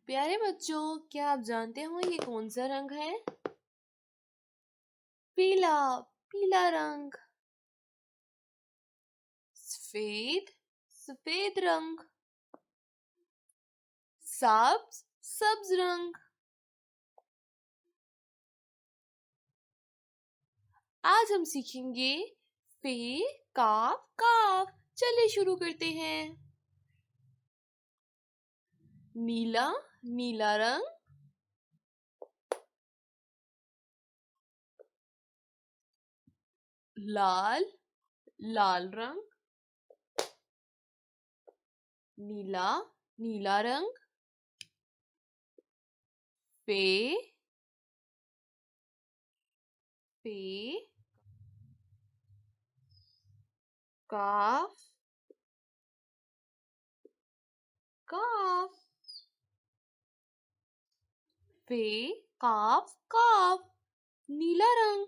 प्यारे बच्चों, क्या आप जानते हो ये कौन सा रंग है? पीला। पीला रंग। सफेद। सफेद रंग। सब्ज। सब्ज रंग। आज हम सीखेंगे फे, काफ, काफ। चलिए शुरू करते हैं। नीला। नीला रंग। लाल। लाल रंग। नीला। नीला रंग। पे। पे। काफ। काफ। फे, काफ, काफ। नीला रंग।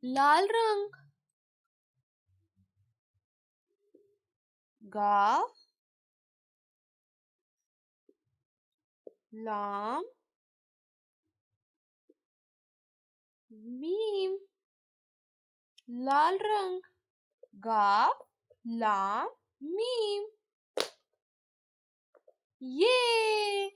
लाल रंग। गाफ। लाम। मीम। लाल रंग। गाफ। लाम। मीम। ये